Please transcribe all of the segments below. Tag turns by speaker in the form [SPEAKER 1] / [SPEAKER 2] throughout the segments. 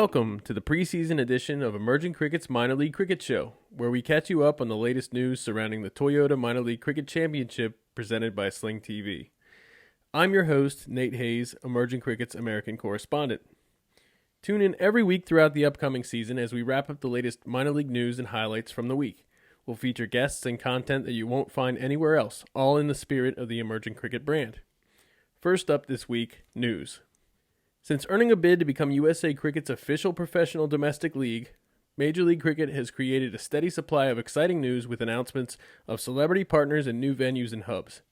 [SPEAKER 1] Welcome to the preseason edition of Emerging Cricket's Minor League Cricket Show, where we catch you up on the latest news surrounding the Toyota Minor League Cricket Championship presented by Sling TV. I'm your host, Nate Hayes, Emerging Cricket's American Correspondent. Tune in every week throughout the upcoming season as we wrap up the latest minor league news and highlights from the week. We'll feature guests and content that you won't find anywhere else, all in the spirit of the Emerging Cricket brand. First up this week, news. Since earning a bid to become USA Cricket's official professional domestic league, Major League Cricket has created a steady supply of exciting news with announcements of celebrity partners and new venues and hubs.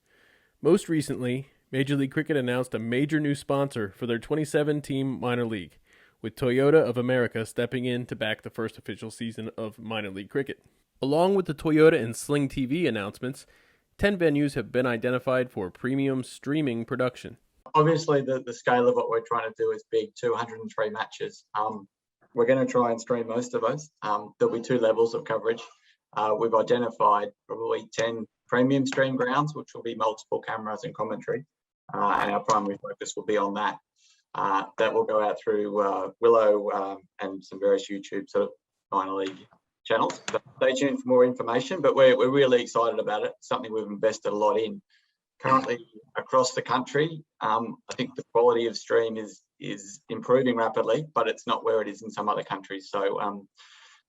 [SPEAKER 1] Most recently, Major League Cricket announced a major new sponsor for their 27-team minor league, with Toyota of America stepping in to back the first official season of minor league cricket. Along with the Toyota and Sling TV announcements, 10 venues have been identified for premium streaming production.
[SPEAKER 2] Obviously, the scale of what we're trying to do is big, 203 matches. We're going to try and stream most of those. There'll be two levels of coverage. We've identified probably 10 premium stream grounds, which will be multiple cameras and commentary. And our primary focus will be on that. That will go out through Willow and some various YouTube sort of minor league channels. So stay tuned for more information, but we're really excited about it. It's something we've invested a lot in. Currently across the country, I think the quality of stream is improving rapidly, but it's not where it is in some other countries. So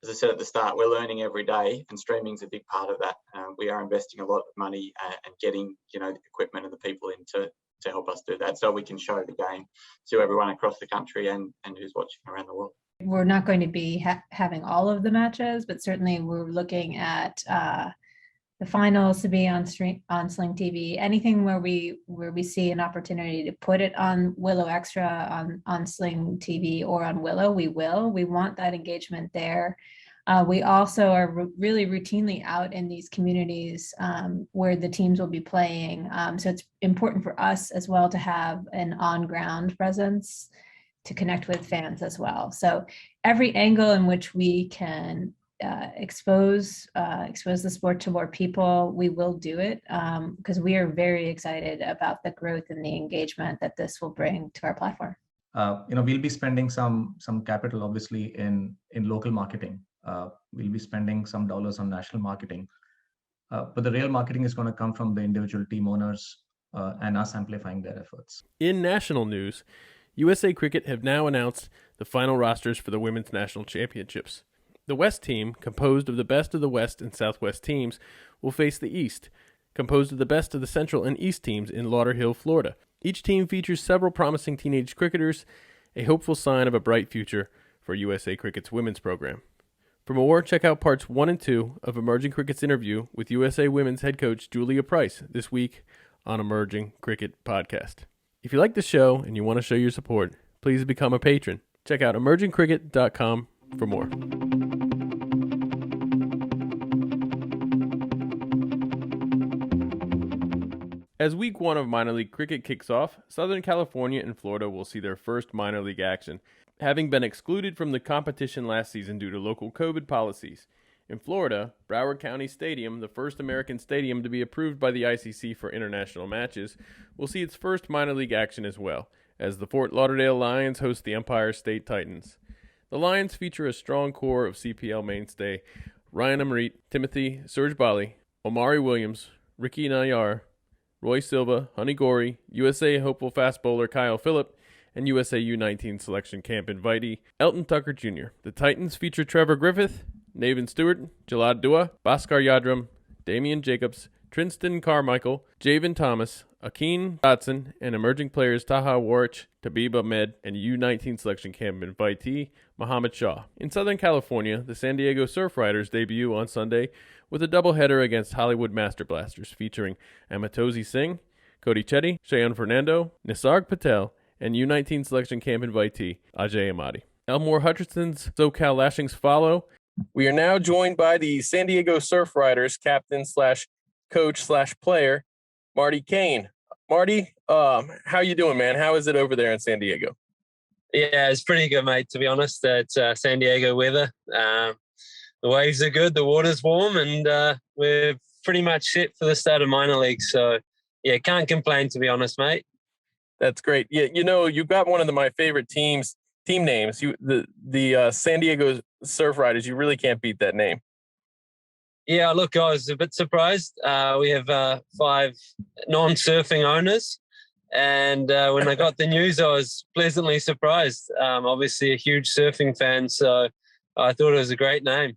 [SPEAKER 2] as I said at the start, we're learning every day, and streaming is a big part of that. We are investing a lot of money and getting the equipment and the people in to help us do that, so we can show the game to everyone across the country and who's watching around the world.
[SPEAKER 3] We're not going to be having all of the matches, but certainly we're looking at the finals to be on Sling TV. Anything where we see an opportunity to put it on Willow Extra, on Sling TV, or on Willow, we will. We want that engagement there. We also are really routinely out in these communities where the teams will be playing. So it's important for us as well to have an on-ground presence to connect with fans as well. So every angle in which we can expose the sport to more people, we will do it, because we are very excited about the growth and the engagement that this will bring to our platform.
[SPEAKER 4] We'll be spending some capital, obviously, in local marketing. We'll be spending some dollars on national marketing, but the real marketing is going to come from the individual team owners and us amplifying their efforts.
[SPEAKER 1] In national news, USA Cricket have now announced the final rosters for the Women's National Championships. The West team, composed of the best of the West and Southwest teams, will face the East, composed of the best of the Central and East teams in Lauderhill, Florida. Each team features several promising teenage cricketers, a hopeful sign of a bright future for USA Cricket's women's program. For more, check out parts 1 and 2 of Emerging Cricket's interview with USA Women's head coach Julia Price this week on Emerging Cricket Podcast. If you like the show and you want to show your support, please become a patron. Check out emergingcricket.com for more. As week 1 of minor league cricket kicks off, Southern California and Florida will see their first minor league action, having been excluded from the competition last season due to local COVID policies. In Florida, Broward County Stadium, the first American stadium to be approved by the ICC for international matches, will see its first minor league action as well, as the Fort Lauderdale Lions host the Empire State Titans. The Lions feature a strong core of CPL mainstay Ryan Amrit, Timothy Surjbali, Omari Williams, Ricky Nayar, Roy Silva, Honey Gorey, USA hopeful fast bowler Kyle Phillip, and USA U19 selection camp invitee Elton Tucker Jr. The Titans feature Trevor Griffith, Naven Stewart, Jalad Dua, Bhaskar Yadram, Damian Jacobs, Trinston Carmichael, Javen Thomas, Akeem Dotson, and emerging players Taha Warich, Tabib Ahmed, and U19 selection camp invitee Muhammad Shah. In Southern California, the San Diego Surf Riders debut on Sunday with a doubleheader against Hollywood Master Blasters featuring Amatozi Singh, Cody Chetty, Shayan Fernando, Nisarg Patel, and U19 selection camp invitee Ajay Amadi. Elmore Hutchinson's SoCal lashings follow. We are now joined by the San Diego Surf Riders captain / coach / player, Marty Kain. Marty, how you doing, man? How is it over there in San Diego?
[SPEAKER 5] Yeah, it's pretty good, mate, to be honest. It's San Diego weather. The waves are good, the water's warm, and we're pretty much set for the start of minor league. So, yeah, can't complain, to be honest, mate.
[SPEAKER 1] That's great. Yeah, you've got one of my favorite teams team names. The San Diego Surf Riders. You really can't beat that name.
[SPEAKER 5] Yeah, look, I was a bit surprised. We have 5 non-surfing owners. And when I got the news, I was pleasantly surprised. Obviously, a huge surfing fan, so I thought it was a great name.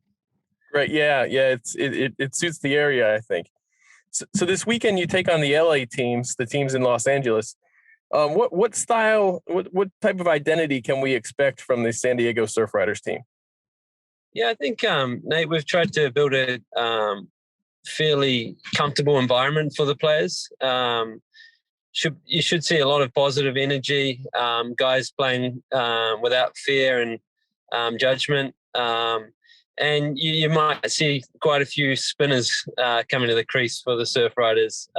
[SPEAKER 1] Right? Yeah. It suits the area, I think. So this weekend you take on the LA teams, the teams in Los Angeles. What style, what type of identity can we expect from the San Diego Surf Riders team?
[SPEAKER 5] Yeah, I think Nate, we've tried to build a fairly comfortable environment for the players. You should see a lot of positive energy, guys playing without fear and judgment. And you might see quite a few spinners coming to the crease for the Surf Riders.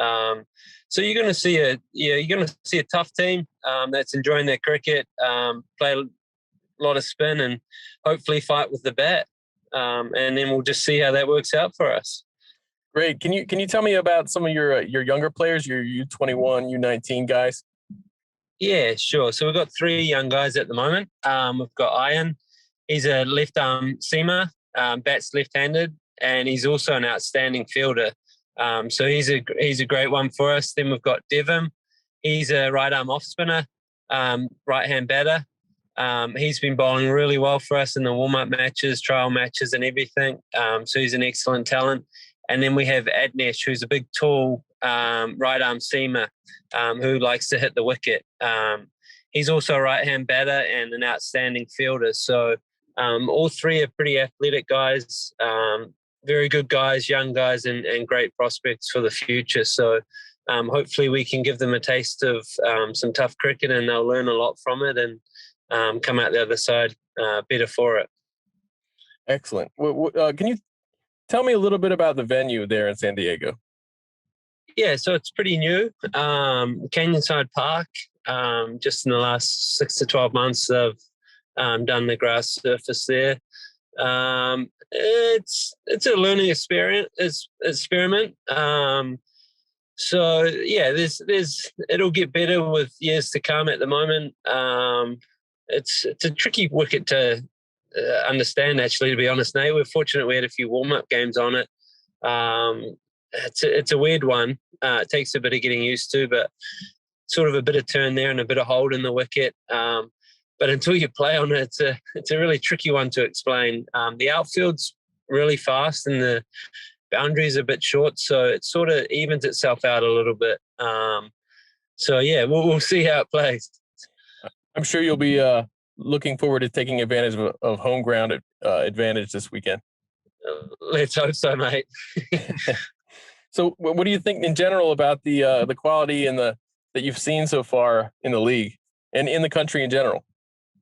[SPEAKER 5] So you're going to see a tough team that's enjoying their cricket, play a lot of spin, and hopefully fight with the bat. And then we'll just see how that works out for us.
[SPEAKER 1] Great. Can you tell me about some of your younger players, your U21, U19 guys?
[SPEAKER 5] Yeah, sure. So we've got 3 young guys at the moment. We've got Aaman. He's a left arm seamer, bats left-handed, and he's also an outstanding fielder. So he's a great one for us. Then we've got Devon. He's a right arm off spinner, right hand batter. He's been bowling really well for us in the warm-up matches, trial matches, and everything. So he's an excellent talent. And then we have Adnesh, who's a big, tall right-arm seamer who likes to hit the wicket. He's also a right-hand batter and an outstanding fielder. So all 3 are pretty athletic guys, very good guys, young guys, and great prospects for the future. So hopefully we can give them a taste of some tough cricket, and they'll learn a lot from it and come out the other side better for it.
[SPEAKER 1] Excellent. Can you tell me a little bit about the venue there in San Diego?
[SPEAKER 5] Yeah, so it's pretty new. Canyonside Park. Just in the last 6 to 12 months, I've done the grass surface there. It's a learning experiment. So yeah, it'll get better with years to come. At the moment, it's a tricky wicket to understand, actually, to be honest, Nate. We're fortunate we had a few warm-up games on it. It's a weird one. It takes a bit of getting used to, but sort of a bit of turn there and a bit of hold in the wicket. But until you play on it, it's a really tricky one to explain. The outfield's really fast and the boundaries are a bit short, so it sort of evens itself out a little bit. So yeah, we'll see how it plays.
[SPEAKER 1] I'm sure you'll be looking forward to taking advantage of home ground advantage this weekend.
[SPEAKER 5] Let's hope so, mate.
[SPEAKER 1] So what do you think in general about the quality and that you've seen so far in the league and in the country in general?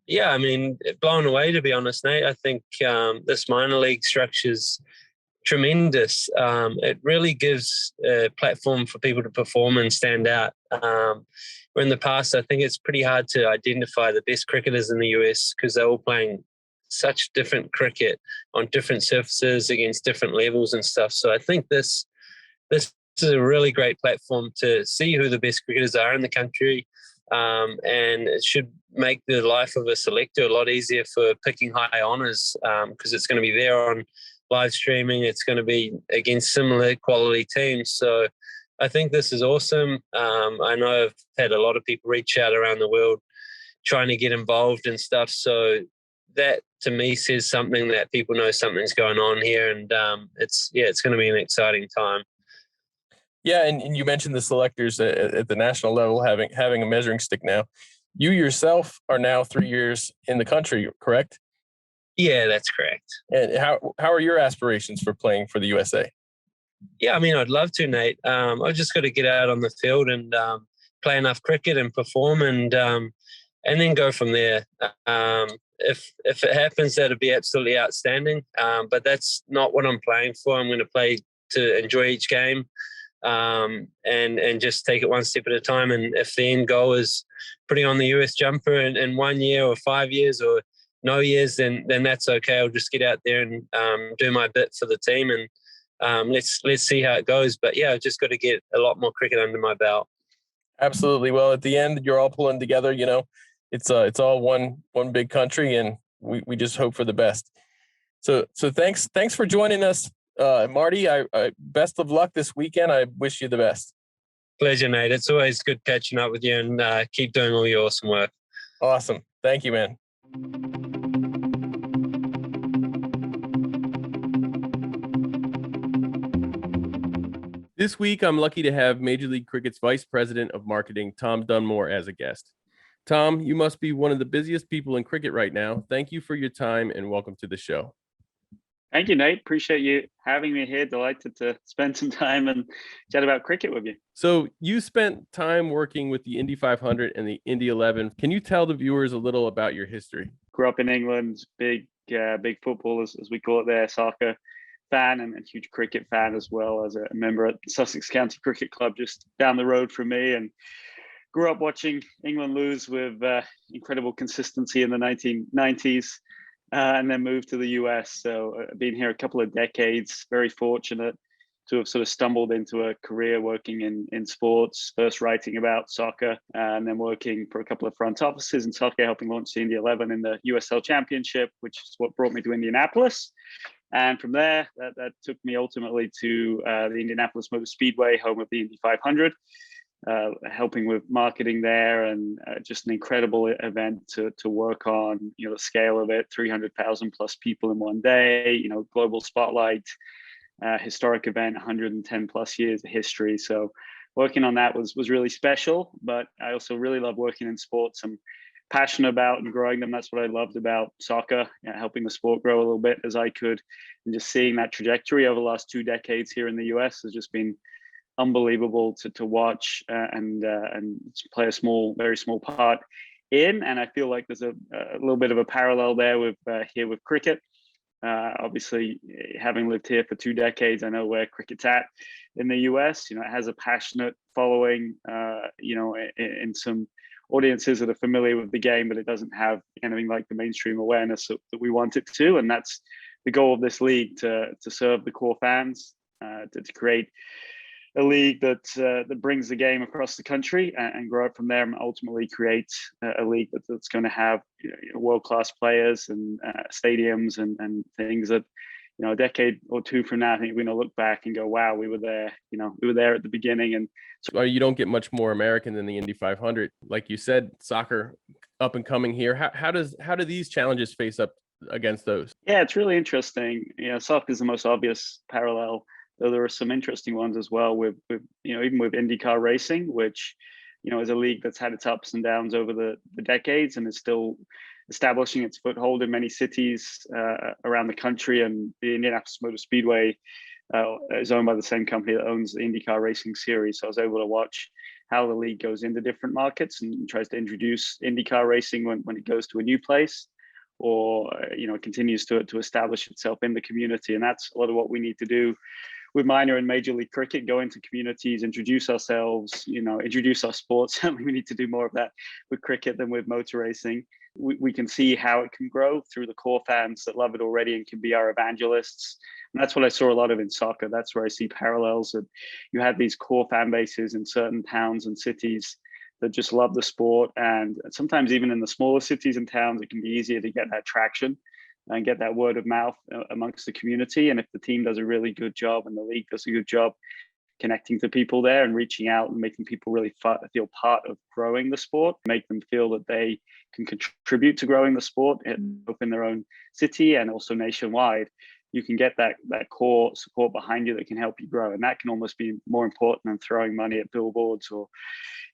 [SPEAKER 5] Yeah, I mean, blown away, to be honest, Nate. I think this minor league structure's tremendous. It really gives a platform for people to perform and stand out. Where in the past, I think it's pretty hard to identify the best cricketers in the US because they're all playing such different cricket on different surfaces against different levels and stuff. So I think this is a really great platform to see who the best cricketers are in the country. And it should make the life of a selector a lot easier for picking high honours because it's going to be there on live streaming. It's going to be against similar quality teams. So I think this is awesome. I know I've had a lot of people reach out around the world trying to get involved and stuff. So that to me says something that people know something's going on here. And it's going to be an exciting time.
[SPEAKER 1] Yeah, and you mentioned the selectors at the national level having a measuring stick now. You yourself are now 3 years in the country, correct?
[SPEAKER 5] Yeah, that's correct.
[SPEAKER 1] And how are your aspirations for playing for the USA?
[SPEAKER 5] Yeah, I mean, I'd love to, Nate. I've just got to get out on the field and play enough cricket and perform and then go from there. If it happens, that'd be absolutely outstanding. But that's not what I'm playing for. I'm going to play to enjoy each game. And just take it one step at a time. And if the end goal is putting on the US jumper in 1 year or 5 years or no years, then that's okay. I'll just get out there and do my bit for the team and let's see how it goes. But yeah, I've just got to get a lot more cricket under my belt.
[SPEAKER 1] Absolutely. Well, at the end, you're all pulling together, it's all one big country, and we just hope for the best. So thanks for joining us, Marty. I best of luck this weekend. I wish you the best.
[SPEAKER 5] Pleasure, Nate. It's always good catching up with you, and keep doing all your awesome work.
[SPEAKER 1] Awesome. Thank you, man. This week, I'm lucky to have Major League Cricket's Vice President of Marketing, Tom Dunmore, as a guest. Tom, you must be one of the busiest people in cricket right now. Thank you for your time and welcome to the show.
[SPEAKER 6] Thank you, Nate. Appreciate you having me here. Delighted to spend some time and chat about cricket with you.
[SPEAKER 1] So you spent time working with the Indy 500 and the Indy 11. Can you tell the viewers a little about your history?
[SPEAKER 6] Grew up in England, big football, as we call it there, soccer fan, and huge cricket fan as well, as a member at Sussex County Cricket Club just down the road from me, and grew up watching England lose with incredible consistency in the 1990s. And then moved to the US. So I've been here a couple of decades, very fortunate to have sort of stumbled into a career working in sports, first writing about soccer, and then working for a couple of front offices in soccer, helping launch the Indy 11 in the USL Championship, which is what brought me to Indianapolis. And from there, that took me ultimately to the Indianapolis Motor Speedway, home of the Indy 500. Helping with marketing there, and just an incredible event to work on, the scale of it, 300,000 plus people in one day, global spotlight, historic event, 110 plus years of history. So working on that was really special, but I also really love working in sports. I'm passionate about and growing them. That's what I loved about soccer, helping the sport grow a little bit as I could, and just seeing that trajectory over the last 2 decades here in the US has just been unbelievable to watch and play a very small part in. And I feel like there's a little bit of a parallel there with here with cricket. Obviously, having lived here for 2 decades, I know where cricket's at in the US. It has a passionate following, in some audiences that are familiar with the game, but it doesn't have anything like the mainstream awareness that we want it to. And that's the goal of this league, to serve the core fans, to create a league that brings the game across the country and grow it from there, and ultimately create a league that's going to have world-class players and stadiums and things that a decade or two from now, I think we're going to look back and go, wow, we were there. We were there at the beginning. And
[SPEAKER 1] so you don't get much more American than the Indy 500, like you said. Soccer up and coming here. How do these challenges face up against those?
[SPEAKER 6] Yeah, it's really interesting. Soccer is the most obvious parallel, though there are some interesting ones as well with even with IndyCar racing, which is a league that's had its ups and downs over the decades and is still establishing its foothold in many cities around the country. And the Indianapolis Motor Speedway is owned by the same company that owns the IndyCar racing series. So I was able to watch how the league goes into different markets and tries to introduce IndyCar racing when it goes to a new place, or continues to establish itself in the community. And that's a lot of what we need to do with minor and major league cricket. Go into communities, introduce ourselves, introduce our sports. Certainly we need to do more of that with cricket than with motor racing. We can see how it can grow through the core fans that love it already and can be our evangelists. And that's what I saw a lot of in soccer. That's where I see parallels. That you have these core fan bases in certain towns and cities that just love the sport. And sometimes even in the smaller cities and towns, it can be easier to get that traction and get that word of mouth amongst the community. And if the team does a really good job and the league does a good job connecting to people there and reaching out and making people really feel part of growing the sport, make them feel that they can contribute to growing the sport both in their own city and also nationwide, you can get that core support behind you that can help you grow. And that can almost be more important than throwing money at billboards or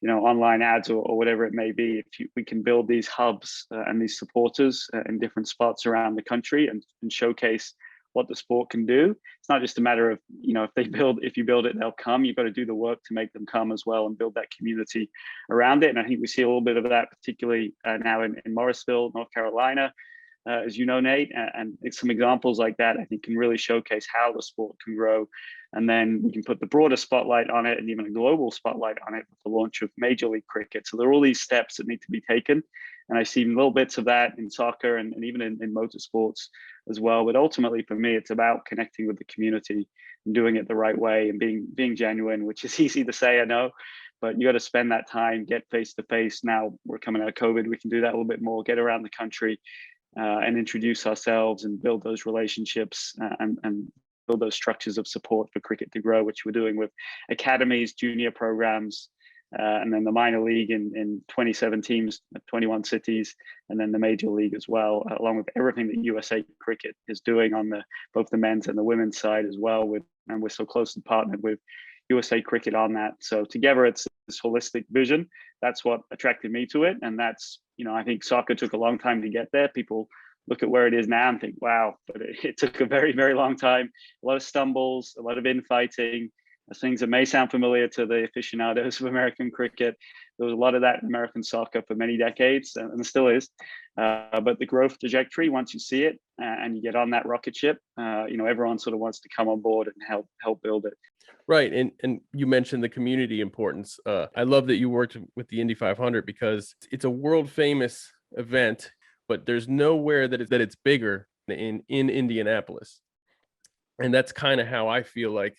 [SPEAKER 6] online ads or whatever it may be. If we can build these hubs and these supporters in different spots around the country and showcase what the sport can do. It's not just a matter of, if you build it, they'll come. You've got to do the work to make them come as well and build that community around it. And I think we see a little bit of that, particularly now in Morrisville, North Carolina, as you know, Nate, and some examples like that, I think, can really showcase how the sport can grow. And then we can put the broader spotlight on it and even a global spotlight on it with the launch of Major League Cricket. So there are all these steps that need to be taken. And I see little bits of that in soccer and even in motorsports as well. But ultimately, for me, it's about connecting with the community and doing it the right way and being genuine, which is easy to say, I know, but you got to spend that time, get face to face. Now we're coming out of COVID, we can do that a little bit more, get around the country and introduce ourselves and build those relationships and build those structures of support for cricket to grow, which we're doing with academies, junior programs, and then the minor league in 27 teams, 21 cities, and then the major league as well, along with everything that USA Cricket is doing on both the men's and the women's side as well. And we're so closely partnered with USA Cricket on that. So together, it's this holistic vision. That's what attracted me to it, and that's, I think soccer took a long time to get there. People look at where it is now and think, wow, but it took a very, very long time. A lot of stumbles, a lot of infighting, things that may sound familiar to the aficionados of American cricket. There was a lot of that in American soccer for many decades, and there still is. But the growth trajectory, once you see it and you get on that rocket ship, everyone sort of wants to come on board and help build it.
[SPEAKER 1] Right, and you mentioned the community importance. I love that you worked with the Indy 500 because it's a world famous event, but there's nowhere that it's bigger in Indianapolis, and that's kind of how I feel like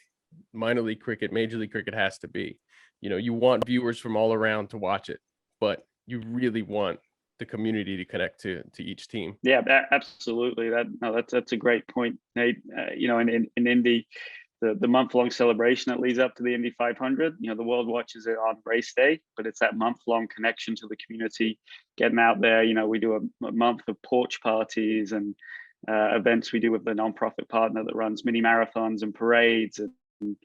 [SPEAKER 1] minor league cricket, major league cricket has to be. You want viewers from all around to watch it, but you really want the community to connect to each team.
[SPEAKER 6] Yeah, absolutely. That's a great point, Nate. In Indy, the month-long celebration that leads up to the Indy 500, the world watches it on race day, but it's that month-long connection to the community, getting out there. We do a month of porch parties and events we do with the nonprofit partner that runs mini marathons and parades and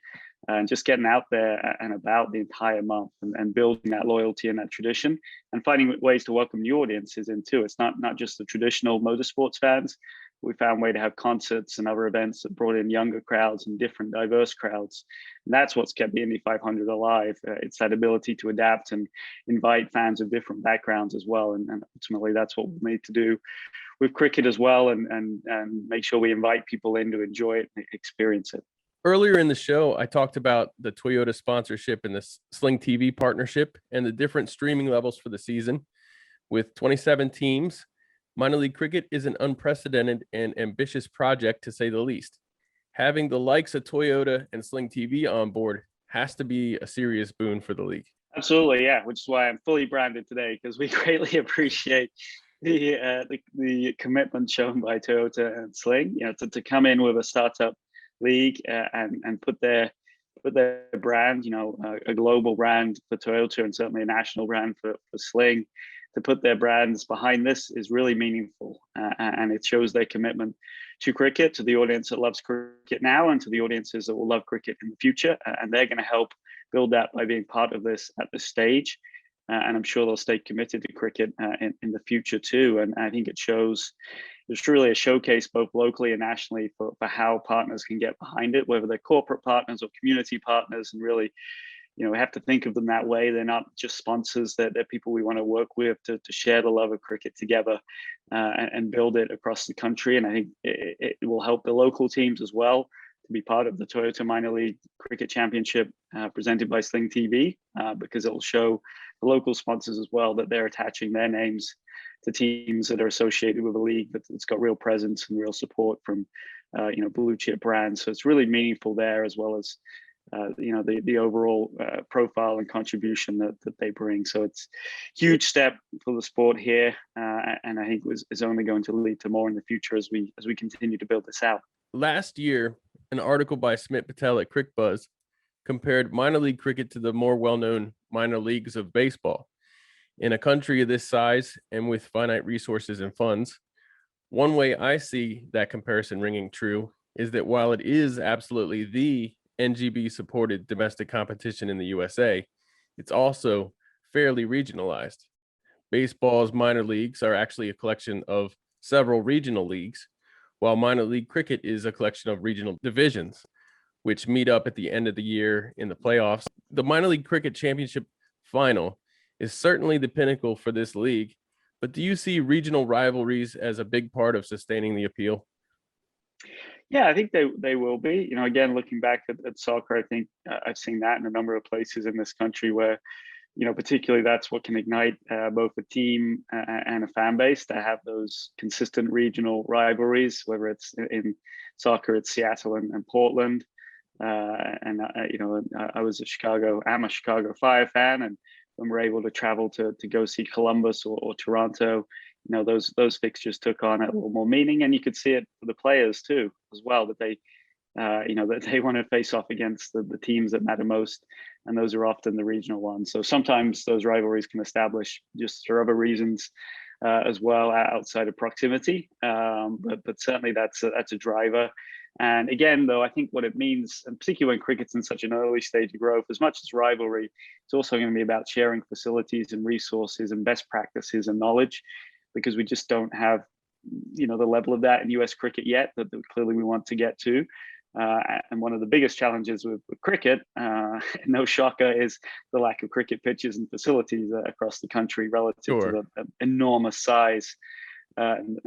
[SPEAKER 6] just getting out there and about the entire month and building that loyalty and that tradition and finding ways to welcome new audiences in too. It's not just the traditional motorsports fans. We found a way to have concerts and other events that brought in younger crowds and different diverse crowds. And that's what's kept the Indy 500 alive. It's that ability to adapt and invite fans of different backgrounds as well. And ultimately, that's what we need to do with cricket as well and make sure we invite people in to enjoy it and experience it.
[SPEAKER 1] Earlier in the show, I talked about the Toyota sponsorship and the Sling TV partnership and the different streaming levels for the season. With 27 teams, minor league cricket is an unprecedented and ambitious project, to say the least. Having the likes of Toyota and Sling TV on board has to be a serious boon for the league.
[SPEAKER 6] Absolutely, yeah, which is why I'm fully branded today, because we greatly appreciate the commitment shown by Toyota and Sling, to come in with a startup league and put their brand, a global brand for Toyota and certainly a national brand for Sling, to put their brands behind this is really meaningful, and it shows their commitment to cricket, to the audience that loves cricket now and to the audiences that will love cricket in the future, and they're going to help build that by being part of this at this stage, and I'm sure they'll stay committed to cricket in the future too. And I think it shows it's really a showcase both locally and nationally for how partners can get behind it, whether they're corporate partners or community partners, and really we have to think of them that way. They're not just sponsors, they're people we want to work with to share the love of cricket together and build it across the country. And I think it will help the local teams as well to be part of the Toyota Minor League Cricket Championship presented by Sling TV, because it will show the local sponsors as well that they're attaching their names to teams that are associated with a league that's got real presence and real support from blue chip brands. So it's really meaningful there, as well as the overall profile and contribution that they bring. So it's a huge step for the sport here, and I think is only going to lead to more in the future as we continue to build this out.
[SPEAKER 1] Last year, an article by Aaman Patel at CricBuzz compared minor league cricket to the more well-known minor leagues of baseball. In a country of this size and with finite resources and funds, one way I see that comparison ringing true is that while it is absolutely the NGB-supported domestic competition in the USA, it's also fairly regionalized. Baseball's minor leagues are actually a collection of several regional leagues, while minor league cricket is a collection of regional divisions, which meet up at the end of the year in the playoffs. The minor league cricket championship final is certainly the pinnacle for this league, but do you see regional rivalries as a big part of sustaining the appeal?
[SPEAKER 6] Yeah, I think they will be. Again, looking back at soccer, I think I've seen that in a number of places in this country where, particularly that's what can ignite both a team and a fan base to have those consistent regional rivalries, whether it's in soccer, it's Seattle and Portland. I was I'm a Chicago Fire fan, and when we're able to travel to go see Columbus or Toronto, those fixtures took on a little more meaning, and you could see it for the players too as well, that they that they want to face off against the teams that matter most, and those are often the regional ones. So sometimes those rivalries can establish just for other reasons as well, outside of proximity. But certainly that's a driver. And again, though, I think what it means, and particularly when cricket's in such an early stage of growth, as much as rivalry, it's also going to be about sharing facilities and resources and best practices and knowledge, because we just don't have the level of that in US cricket yet that clearly we want to get to. And one of the biggest challenges with cricket, no shocker, is the lack of cricket pitches and facilities across the country relative to the enormous size and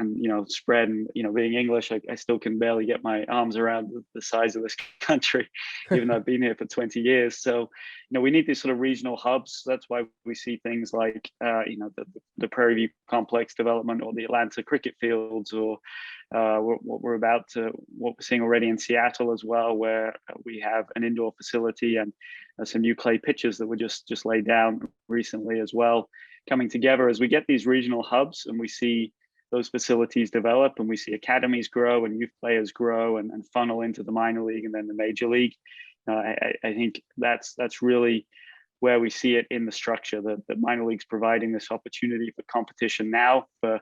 [SPEAKER 6] spread. And being English, I still can barely get my arms around the size of this country, even though I've been here for 20 years. So we need these sort of regional hubs. That's why we see things like the Prairie View Complex development, or the Atlanta cricket fields, or what we're seeing already in Seattle as well, where we have an indoor facility and some new clay pitches that were just laid down recently as well, coming together as we get these regional hubs and we see those facilities develop, and we see academies grow and youth players grow and funnel into the minor league and then the major league. I think that's really where we see it in the structure, that minor league's providing this opportunity for competition now for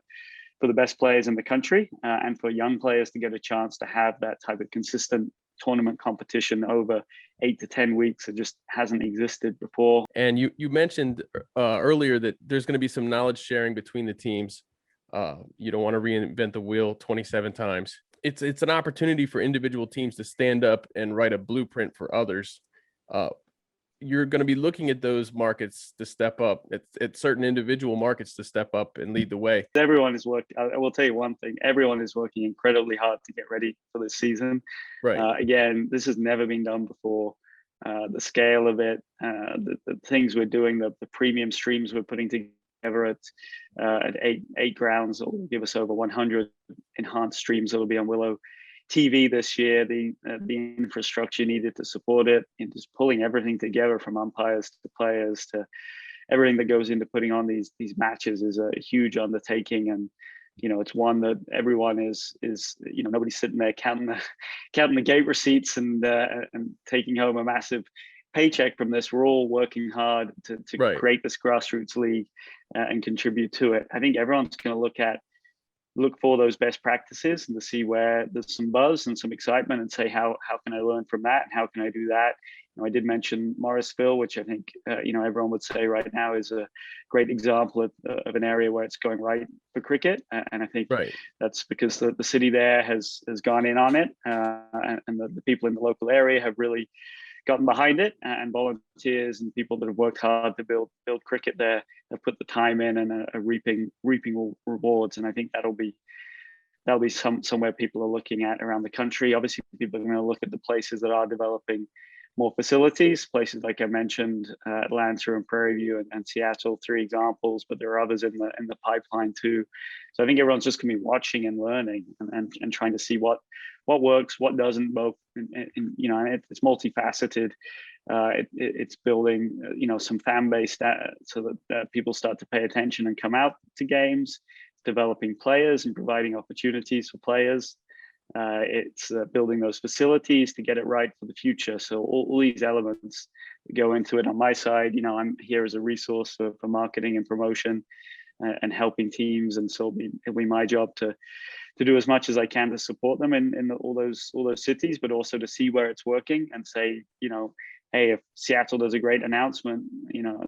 [SPEAKER 6] the best players in the country, and for young players to get a chance to have that type of consistent tournament competition over 8 to 10 weeks. It just hasn't existed before.
[SPEAKER 1] And you mentioned earlier that there's going to be some knowledge sharing between the teams. You don't want to reinvent the wheel 27 times. It's an opportunity for individual teams to stand up and write a blueprint for others. You're going to be looking at those markets to step up, at certain individual markets to step up and lead the way.
[SPEAKER 6] Everyone is working. I will tell you one thing: everyone is working incredibly hard to get ready for this season.
[SPEAKER 1] Right.
[SPEAKER 6] Again, this has never been done before. The scale of it, the things we're doing, the premium streams we're putting together at eight grounds that will give us over 100 enhanced streams that will be on Willow TV this year, the infrastructure needed to support it, and just pulling everything together from umpires to players to everything that goes into putting on these matches is a huge undertaking. And it's one that everyone is nobody's sitting there counting the gate receipts and taking home a massive paycheck from this. We're all working hard to create this grassroots league and contribute to it. I think everyone's going to look for those best practices and to see where there's some buzz and some excitement, and say, how can I learn from that, and how can I do that? I did mention Morrisville, which I think everyone would say right now is a great example of an area where it's going right for cricket, and I think that's because the city there has gone in on it, and the people in the local area have really gotten behind it, and volunteers and people that have worked hard to build cricket there have put the time in and are reaping rewards. And I think that'll be somewhere people are looking at around the country. Obviously, people are going to look at the places that are developing more facilities, places like I mentioned, Atlanta and Prairie View and Seattle, 3 examples, but there are others in the pipeline too. So I think everyone's just going to be watching and learning and trying to see what works, what doesn't, both it's multifaceted. It's building some fan base so that people start to pay attention and come out to games. It's developing players and providing opportunities for players. It's building those facilities to get it right for the future. So all these elements go into it. On my side, I'm here as a resource for marketing and promotion and helping teams, and so it'll be my job to do as much as I can to support them in all those cities, but also to see where it's working and say, hey, if Seattle does a great announcement,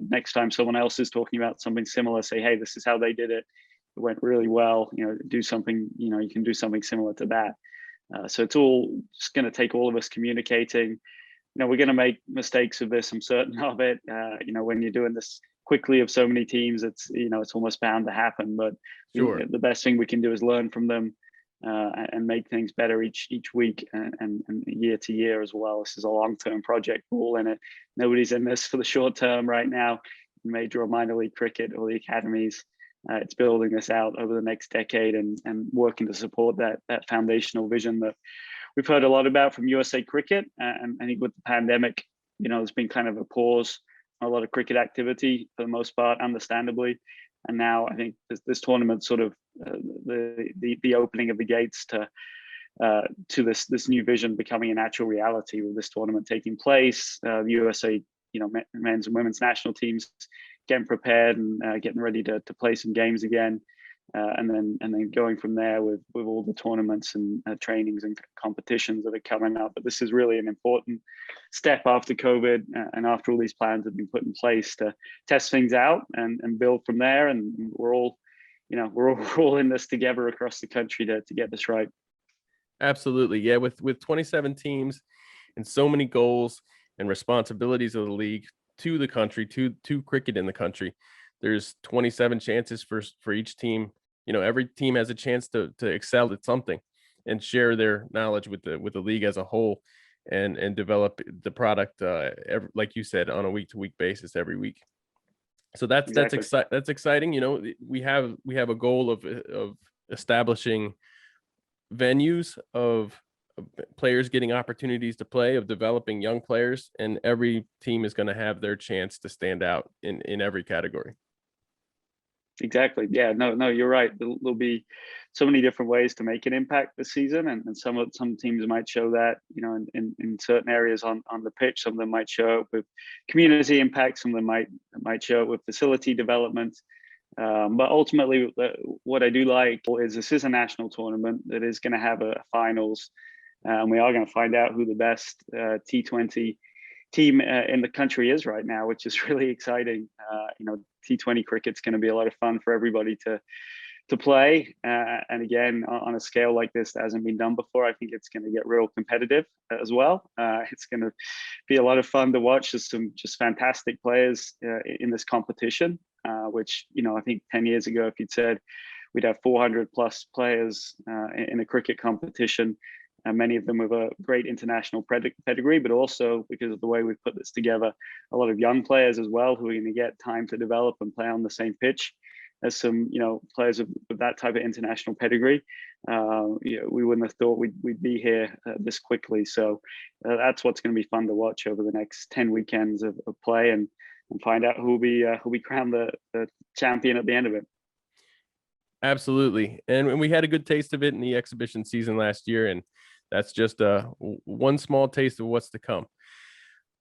[SPEAKER 6] next time someone else is talking about something similar, say, hey, this is how they did it. It went really well. Do something. You can do something similar to that. So it's all just going to take all of us communicating. We're going to make mistakes of this. I'm certain of it. When you're doing this quickly of so many teams, it's almost bound to happen. But the best thing we can do is learn from them and make things better each week and year to year as well. This is a long-term project. We're all in it. Nobody's in this for the short term right now. Major or minor league cricket or the academies. It's building this out over the next decade and working to support that foundational vision that we've heard a lot about from USA Cricket. And I think with the pandemic, there's been kind of a pause, a lot of cricket activity for the most part, understandably. And now I think this tournament sort of the opening of the gates to this new vision becoming a natural reality with this tournament taking place. The USA, men's and women's national teams getting prepared and getting ready to play some games again. And then going from there with all the tournaments and trainings and competitions that are coming up. But this is really an important step after COVID and after all these plans have been put in place to test things out and build from there. And we're all in this together across the country to get this right.
[SPEAKER 1] Absolutely. Yeah. With 27 teams and so many goals and responsibilities of the league to the country, to cricket in the country, there's 27 chances for each team. Every team has a chance to excel at something and share their knowledge with the league as a whole and develop the product, like you said, on a week-to-week basis every week. So that's exciting. We have a goal of establishing venues of players getting opportunities to play, of developing young players, and every team is going to have their chance to stand out in every category.
[SPEAKER 6] Exactly. Yeah, no, you're right. There'll be so many different ways to make an impact this season, and some teams might show that, in certain areas on the pitch. Some of them might show up with community impact. Some of them might show up with facility development. But ultimately, what I do like is this is a national tournament that is going to have a finals, and we are going to find out who the best T20 team in the country is right now, which is really exciting. T20 cricket's going to be a lot of fun for everybody to play. And again, on a scale like this that hasn't been done before, I think it's going to get real competitive as well. It's going to be a lot of fun to watch. There's some just fantastic players in this competition, which, I think 10 years ago, if you'd said we'd have 400 plus players in a cricket competition, many of them with a great international pedigree, but also because of the way we've put this together, a lot of young players as well who are going to get time to develop and play on the same pitch as some, players with that type of international pedigree. We wouldn't have thought we'd be here this quickly. So that's what's going to be fun to watch over the next 10 weekends of play and find out who'll be crowned the champion at the end of it.
[SPEAKER 1] Absolutely. And we had a good taste of it in the exhibition season last year, and that's just one small taste of what's to come.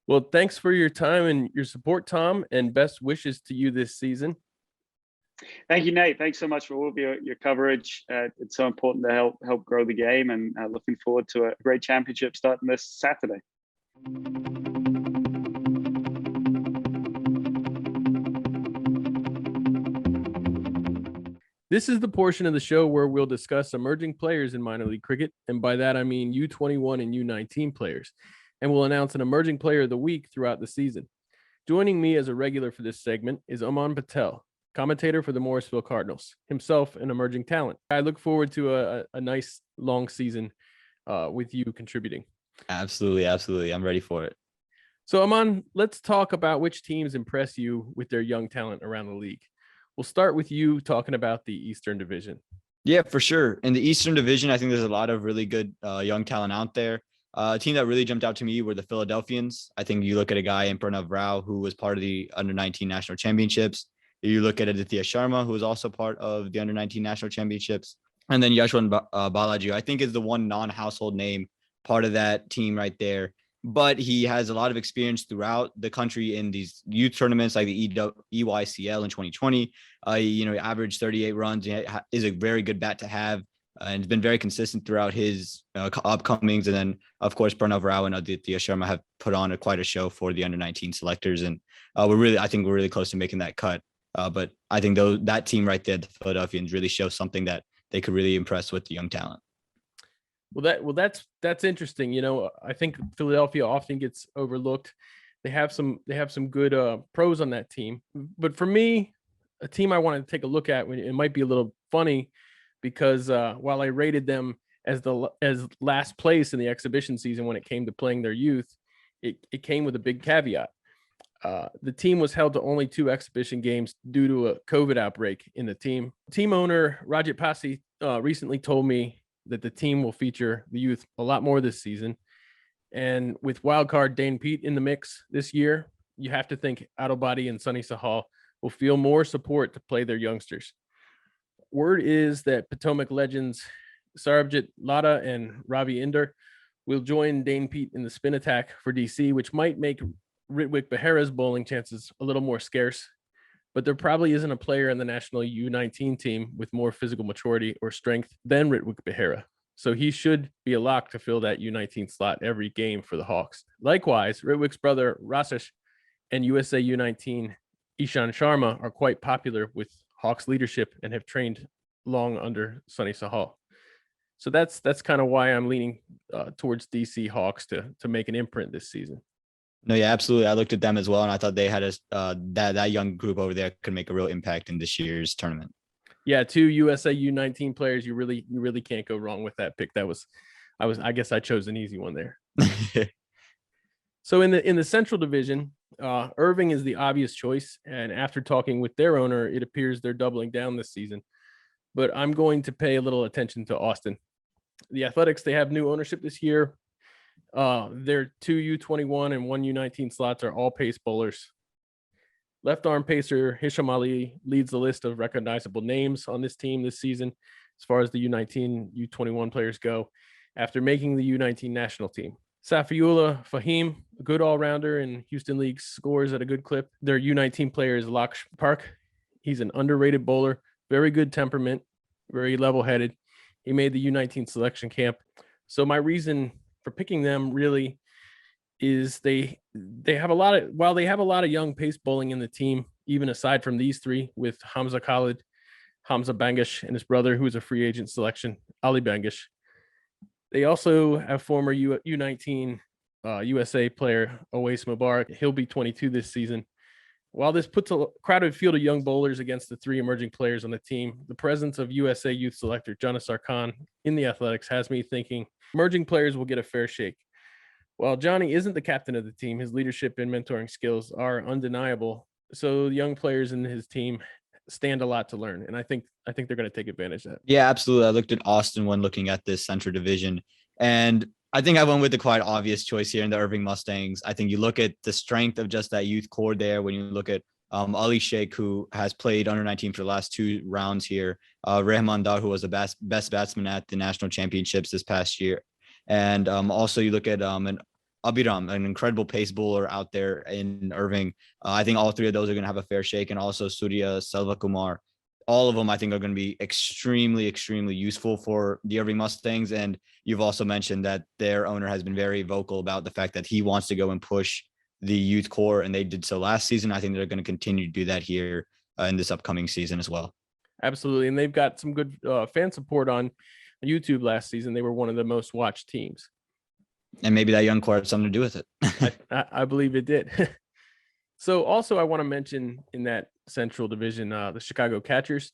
[SPEAKER 1] Well, thanks for your time and your support, Tom, and best wishes to you this season.
[SPEAKER 6] Thank you, Nate. Thanks so much for all of your coverage. It's so important to help grow the game, and looking forward to a great championship starting this Saturday.
[SPEAKER 1] This is the portion of the show where we'll discuss emerging players in minor league cricket, and by that I mean U21 and U19 players, and we'll announce an emerging player of the week throughout the season. Joining me as a regular for this segment is Aaman Patel, commentator for the Morrisville Cardinals, himself an emerging talent. I look forward to a nice long season with you contributing.
[SPEAKER 7] Absolutely. I'm ready for it.
[SPEAKER 1] So Aaman, let's talk about which teams impress you with their young talent around the league. We'll start with you talking about the Eastern Division.
[SPEAKER 7] Yeah, for sure. In the Eastern Division, I think there's a lot of really good young talent out there. A team that really jumped out to me were the Philadelphians. I think you look at a guy in Pranav Rao, who was part of the Under-19 National Championships. You look at Aditya Sharma, who was also part of the Under-19 National Championships. And then Yashwant Balaji, I think, is the one non-household name part of that team right there. But he has a lot of experience throughout the country in these youth tournaments like the EYCL in 2020. He averaged 38 runs. He is a very good bat to have, and has been very consistent throughout his upcomings. And then, of course, Pranav Rao and Aditya Sharma have put on quite a show for the under-19 selectors, and I think we're really close to making that cut. But I think that team right there, the Philadelphians, really shows something that they could really impress with the young talent.
[SPEAKER 1] Well, that's interesting. I think Philadelphia often gets overlooked. They have some good pros on that team. But for me, a team I want to take a look at, it might be a little funny because while I rated them as last place in the exhibition season when it came to playing their youth, it came with a big caveat. The team was held to only 2 exhibition games due to a COVID outbreak in the team. Team owner Rajat Pasi recently told me that the team will feature the youth a lot more this season. And with wildcard Dane Pete in the mix this year, you have to think Adobadi and Sonny Sahal will feel more support to play their youngsters. Word is that Potomac legends Sarabjit Lada and Ravi Inder will join Dane Pete in the spin attack for DC, which might make Ritwik Behera's bowling chances a little more scarce. But there probably isn't a player in the national U19 team with more physical maturity or strength than Ritwik Behera. So he should be a lock to fill that U19 slot every game for the Hawks. Likewise, Ritwik's brother Rasesh and USA U19 Ishan Sharma are quite popular with Hawks leadership and have trained long under Sonny Sahal. So that's kind of why I'm leaning towards DC Hawks to make an imprint this season.
[SPEAKER 7] No, yeah, absolutely. I looked at them as well, and I thought they had that young group over there could make a real impact in this year's tournament.
[SPEAKER 1] Yeah, 2 USA U19 players. You really can't go wrong with that pick. I guess I chose an easy one there. So in the Central Division, Irving is the obvious choice, and after talking with their owner, it appears they're doubling down this season. But I'm going to pay a little attention to Austin. The Athletics, they have new ownership this year. Their 2 U21 and 1 U19 slots are all pace bowlers. Left arm pacer Hisham Ali leads the list of recognizable names on this team this season, as far as the U19, U21 players go, after making the U19 national team. Safiullah Fahim, a good all-rounder in Houston League, scores at a good clip. Their U19 player is Laksh Park. He's an underrated bowler, very good temperament, very level-headed. He made the U19 selection camp. So my reason for picking them really is they have a lot of young pace bowling in the team, even aside from these three, with Hamza Khalid, Hamza Bangish, and his brother, who is a free agent selection, Ali Bangish. They also have former U19 USA player Owais Mubarak. He'll be 22 this season. While this puts a crowded field of young bowlers against the 3 emerging players on the team, the presence of USA youth selector Janisar Khan in the Athletics has me thinking emerging players will get a fair shake. While Johnny isn't the captain of the team, his leadership and mentoring skills are undeniable. So the young players in his team stand a lot to learn, and I think they're going to take advantage of that.
[SPEAKER 7] Yeah, absolutely. I looked at Austin when looking at this Central Division, and I think I went with the quite obvious choice here in the Irving Mustangs. I think you look at the strength of just that youth core there. When you look at Ali Sheikh, who has played under 19 for the last 2 rounds here, Rehman Dar, who was the best batsman at the national championships this past year, and also you look at an Abhiram, an incredible pace bowler out there in Irving. I think all 3 of those are going to have a fair shake, and also Surya Selvakumar. All of them, I think, are going to be extremely, extremely useful for the Irving Mustangs. And you've also mentioned that their owner has been very vocal about the fact that he wants to go and push the youth core, and they did so last season. I think they're going to continue to do that here in this upcoming season as well.
[SPEAKER 1] Absolutely, and they've got some good fan support on YouTube last season. They were one of the most watched teams.
[SPEAKER 7] And maybe that young core had something to do with it.
[SPEAKER 1] I believe it did. So also I want to mention in that Central Division, the Chicago Catchers.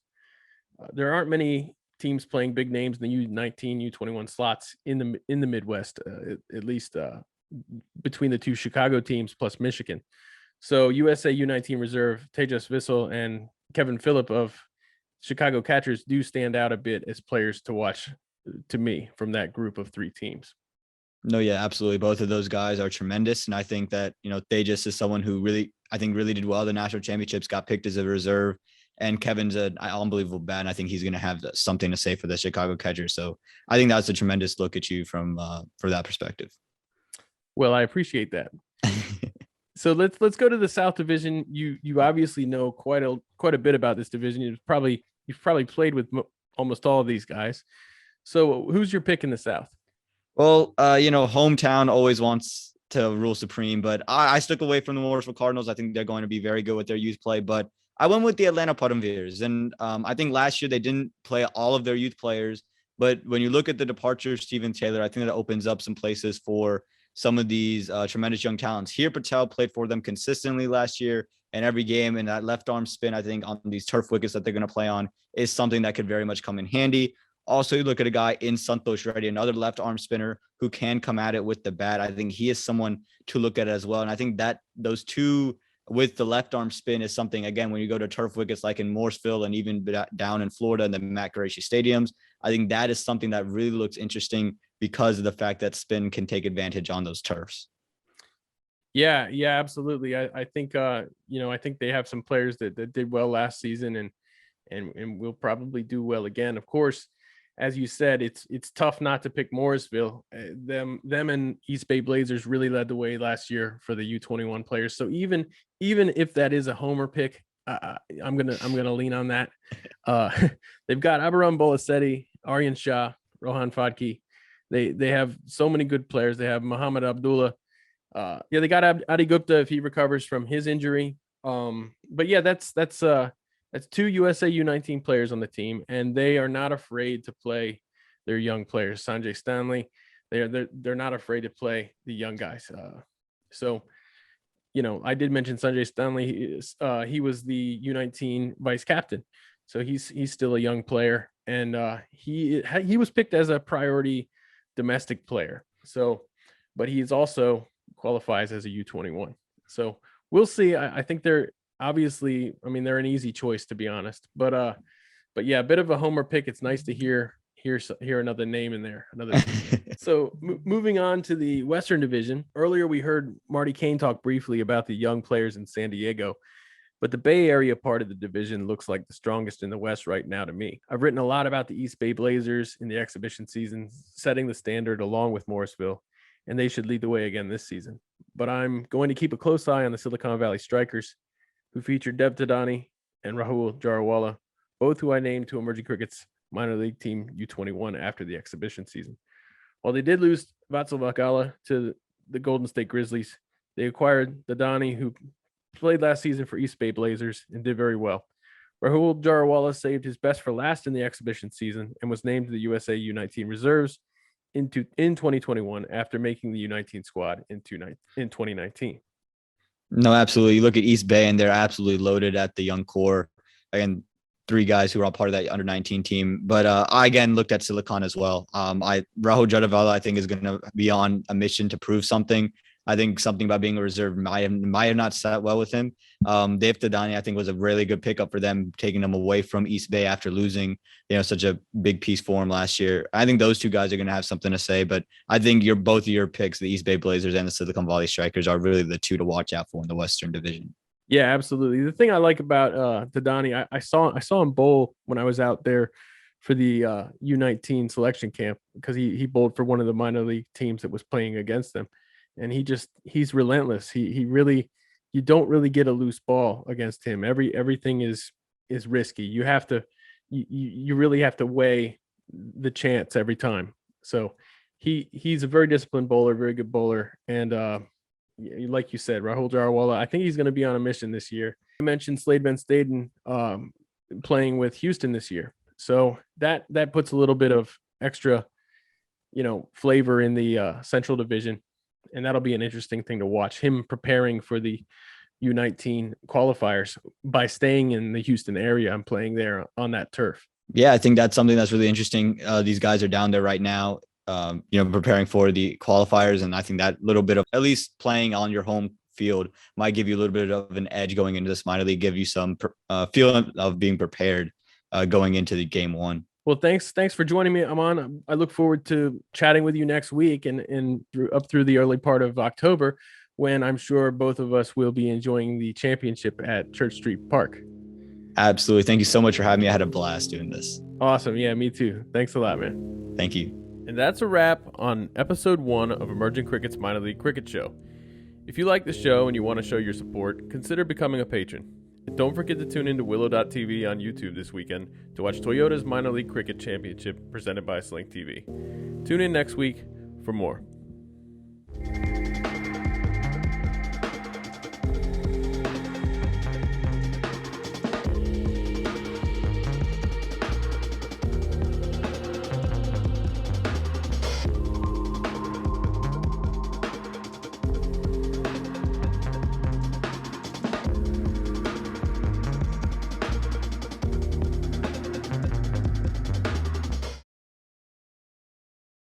[SPEAKER 1] There aren't many teams playing big names in the U19, U21 slots in the Midwest, at least between the 2 Chicago teams plus Michigan. So USA U19 reserve Tejas Vissel and Kevin Phillip of Chicago Catchers do stand out a bit as players to watch to me from that group of 3 teams.
[SPEAKER 7] No, yeah, absolutely. Both of those guys are tremendous. And I think that, Tejas is someone who really did well. The national championships, got picked as a reserve, and Kevin's an unbelievable bat. And I think he's going to have something to say for the Chicago Catchers. So I think that's a tremendous look at you for that perspective.
[SPEAKER 1] Well, I appreciate that. So let's go to the South Division. You obviously know quite a bit about this division. You've probably played with almost all of these guys. So who's your pick in the South?
[SPEAKER 7] Well, hometown always wants to rule supreme, but I stuck away from the Morrisville Cardinals. I think they're going to be very good with their youth play, but I went with the Atlanta Padamveers. And I think last year they didn't play all of their youth players, but when you look at the departure of Stephen Taylor, I think that opens up some places for some of these tremendous young talents. Here, Patel played for them consistently last year, and every game, and that left arm spin, I think, on these turf wickets that they're going to play on is something that could very much come in handy. Also, you look at a guy in Santosh Reddy, another left arm spinner who can come at it with the bat. I think he is someone to look at as well. And I think that those 2 with the left arm spin is something, again, when you go to turf wickets like in Morrisville and even down in Florida in the Matt Qureshi stadiums, I think that is something that really looks interesting because of the fact that spin can take advantage on those turfs.
[SPEAKER 1] Yeah, absolutely. I think I think they have some players that did well last season and will probably do well again. Of course, as you said, it's tough not to pick Morrisville. Them and East Bay Blazers really led the way last year for the U21 players. So even if that is a homer pick, I'm gonna lean on that. They've got Abaram Bolasetti, Aryan Shah, Rohan Fadki. They have so many good players. They have Muhammad Abdullah. They got Adi Gupta if he recovers from his injury. But yeah, that's two USA U19 players on the team, and they are not afraid to play their young players. Sanjay Stanley, they're not afraid to play the young guys. So I did mention Sanjay Stanley. He was the U19 vice captain, so he's still a young player, and he was picked as a priority domestic player. So, but he's also qualifies as a U21. So we'll see. I think they're obviously, they're an easy choice, to be honest, but yeah, a bit of a homer pick. It's nice to hear another name in there. So moving on to the Western Division. Earlier, we heard Marty Kain talk briefly about the young players in San Diego, but the Bay Area part of the division looks like the strongest in the West right now to me. I've written a lot about the East Bay Blazers in the exhibition season, setting the standard along with Morrisville, and they should lead the way again this season. But I'm going to keep a close eye on the Silicon Valley Strikers, who feature Dev Tadani and Rahul Jarawala, both who I named to Emerging Cricket's minor league team U21 after the exhibition season. While they did lose Vatsal Vakala to the Golden State Grizzlies, they acquired Tadani, who played last season for East Bay Blazers and did very well. Rahul Jarawala saved his best for last in the exhibition season and was named to the USA U19 reserves in 2021 after making the U19 squad in 2019.
[SPEAKER 7] No, absolutely. You look at East Bay and they're absolutely loaded at the young core. Again, 3 guys who are all part of that under 19 team. But I again looked at Silicon as well. Rahul Jadavala, I think, is going to be on a mission to prove something. I think something about being a reserve might have not sat well with him. Dev Tadani, I think, was a really good pickup for them, taking them away from East Bay after losing, such a big piece for him last year. I think those 2 guys are going to have something to say, but I think both of your picks, the East Bay Blazers and the Silicon Valley Strikers, are really the 2 to watch out for in the Western Division.
[SPEAKER 1] Yeah, absolutely. The thing I like about Tadani, I saw him bowl when I was out there for the U19 selection camp, because he bowled for one of the minor league teams that was playing against them. And he's relentless. He really, you don't really get a loose ball against him. Everything is risky. You have to, you really have to weigh the chance every time. So he's a very disciplined bowler, very good bowler. And like you said, Rahul Jarawala, I think he's going to be on a mission this year. I mentioned Slade Ben Staden playing with Houston this year. So that puts a little bit of extra, flavor in the Central Division. And that'll be an interesting thing to watch, him preparing for the U19 qualifiers by staying in the Houston area and playing there on that turf.
[SPEAKER 7] Yeah, I think that's something that's really interesting. These guys are down there right now, preparing for the qualifiers. And I think that little bit of at least playing on your home field might give you a little bit of an edge going into this minor league, give you some feeling of being prepared going into the game 1.
[SPEAKER 1] Well, thanks for joining me, Aaman. I look forward to chatting with you next week and through the early part of October, when I'm sure both of us will be enjoying the championship at Church Street Park.
[SPEAKER 7] Absolutely. Thank you so much for having me. I had a blast doing this.
[SPEAKER 1] Awesome. Yeah, me too. Thanks a lot, man.
[SPEAKER 7] Thank you.
[SPEAKER 1] And that's a wrap on episode 1 of Emerging Cricket's Minor League Cricket Show. If you like the show and you want to show your support, consider becoming a patron. And don't forget to tune into Willow.tv on YouTube this weekend to watch Toyota's Minor League Cricket Championship presented by Sling TV. Tune in next week for more.